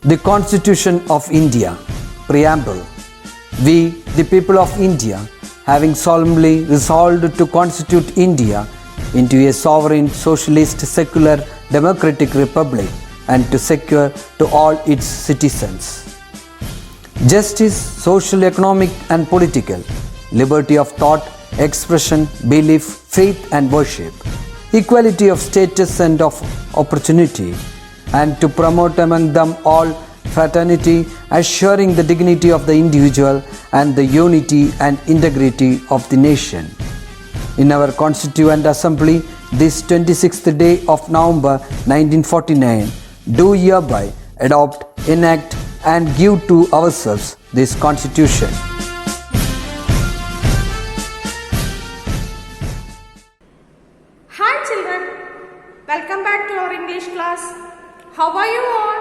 The Constitution of India, Preamble. We, the people of India, having solemnly resolved to constitute India into a sovereign, socialist, secular, democratic republic and to secure to all its citizens justice, social, economic and political, liberty of thought, expression, belief, faith and worship, equality of status and of opportunity, and to promote among them all fraternity, assuring the dignity of the individual and the unity and integrity of the nation. In our Constituent Assembly, this 26th day of November 1949, do hereby adopt, enact and give to ourselves this Constitution. Hi children, welcome back to our English class. How are you all?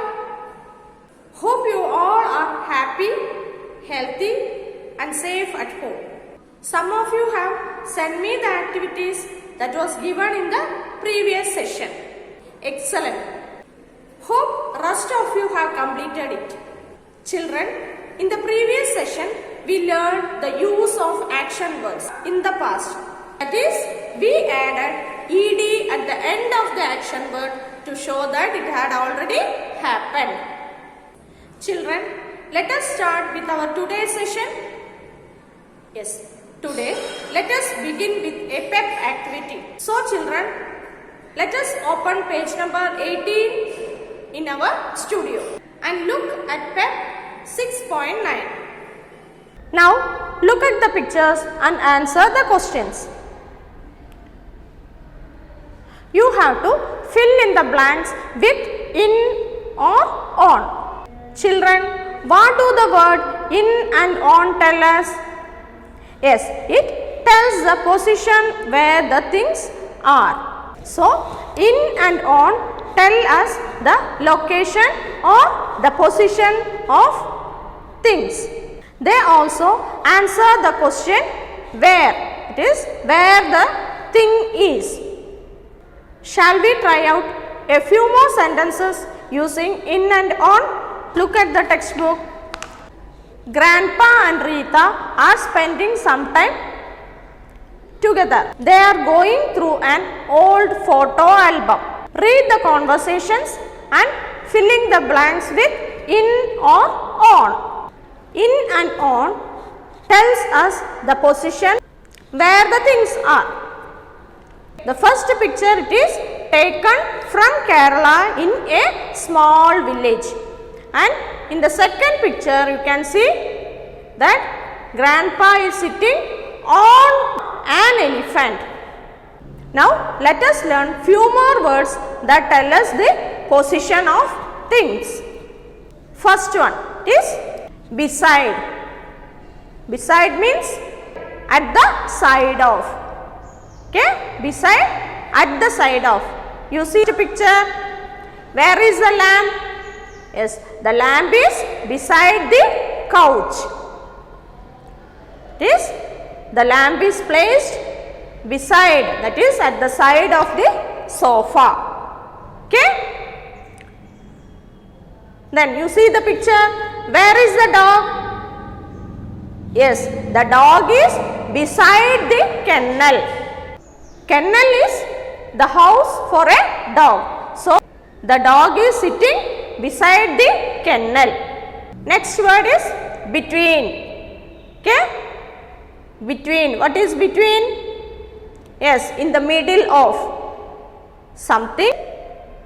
Hope you all are happy, healthy and safe at home. Some of you have sent me the activities that was given in the previous session. Excellent. Hope rest of you have completed it. Children, in the previous session we learned the use of action words in the past. That is, we added ed at the end of the action word to show that it had already happened. Children, let us start with our today's session. Yes, today let us begin with a PEP activity. So children, let us open page number 18 in our studio and look at PEP 6.9. Now look at the pictures and answer the questions. You have to fill in the blanks with in or on. Children, what do the word in and on tell us? Yes, it tells the position where the things are. So, in and on tell us the location or the position of things. They also answer the question where. It is where the thing is. Shall we try out a few more sentences using in and on? Look at the textbook. Grandpa and Rita are spending some time together. They are going through an old photo album. Read the conversations and filling the blanks with in or on. In and on tells us the position where the things are. The first picture, it is taken from Kerala in a small village, and in the second picture you can see that grandpa is sitting on an elephant. Now let us learn few more words that tell us the position of things. First one is beside. Beside means at the side of. Okay, beside, at the side of. You see the picture. Where is the lamp? Yes, the lamp is beside the couch. This, the lamp is placed beside, that is at the side of the sofa. Okay. Then you see the picture. Where is the dog? Yes, the dog is beside the kennel. Kennel is the house for a dog. So, the dog is sitting beside the kennel. Next word is between. Okay? Between. What is between? Yes, in the middle of something.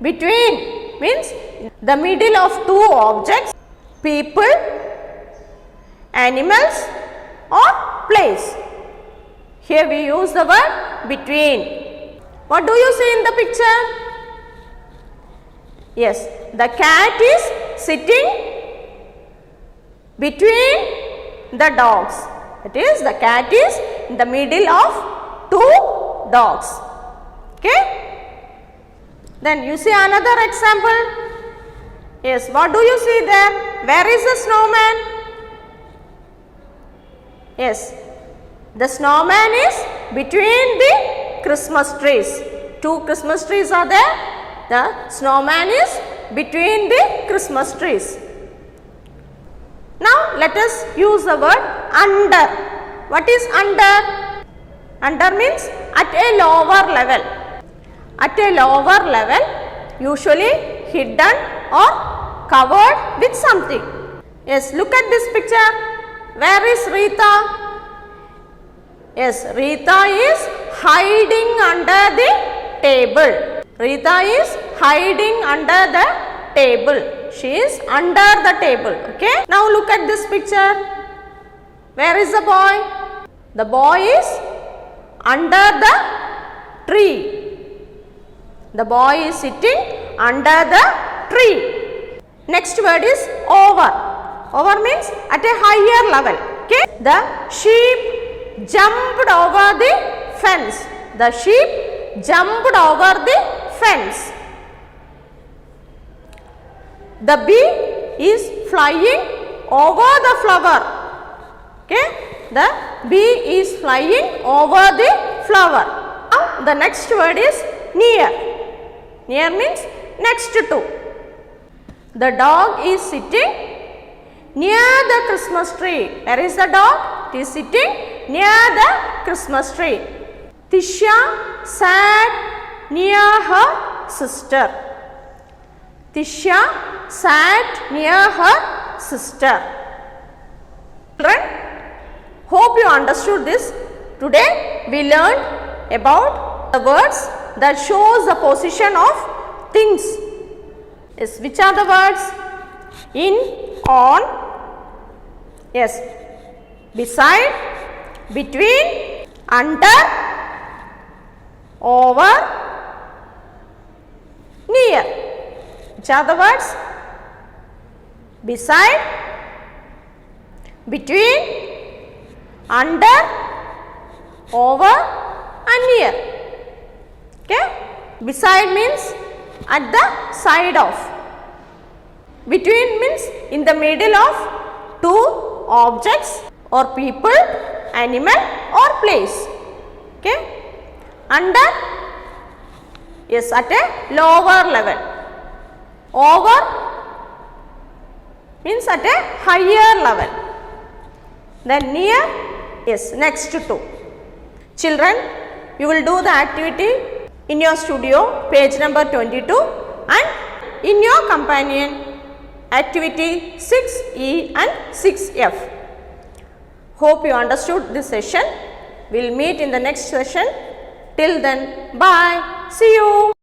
Between means the middle of two objects, people, animals or place. Here we use the word between. What do you see in the picture? Yes, the cat is sitting between the dogs. That is, the cat is in the middle of two dogs. Okay? Then you see another example. Yes, what do you see there? Where is the snowman? Yes, the snowman is between the Christmas trees. Two Christmas trees are there. The snowman is between the Christmas trees. Now let us use the word under. What is under? Under means at a lower level. At a lower level, usually hidden or covered with something. Yes, look at this picture. Where is Rita? Yes, Rita is hiding under the table. Rita is hiding under the table. She is under the table. Okay. Now look at this picture. Where is the boy? The boy is under the tree. The boy is sitting under the tree. Next word is over. Over means at a higher level. Okay. The sheep jumped over the fence. The sheep jumped over the fence. The bee is flying over the flower. Okay. The bee is flying over the flower. Now the next word is near. Near means next to. The dog is sitting near the Christmas tree. Where is the dog? It is sitting near the Christmas tree. Tisha sat near her sister. Tisha sat near her sister. Children, hope you understood this. Today we learned about the words that shows the position of things. Yes, which are the words? In, on, yes, beside, between, under, over, near. Which are the words? Beside, between, under, over and near. Okay. Beside means at the side of. Between means in the middle of two objects or people, animal or place. Okay. Under, yes, at a lower level. Over means at a higher level. Then near, yes, next to. Children, you will do the activity in your studio, page number 22, and in your companion, activity 6E and 6F. Hope you understood this session. We will meet in the next session. Till then, bye. See you.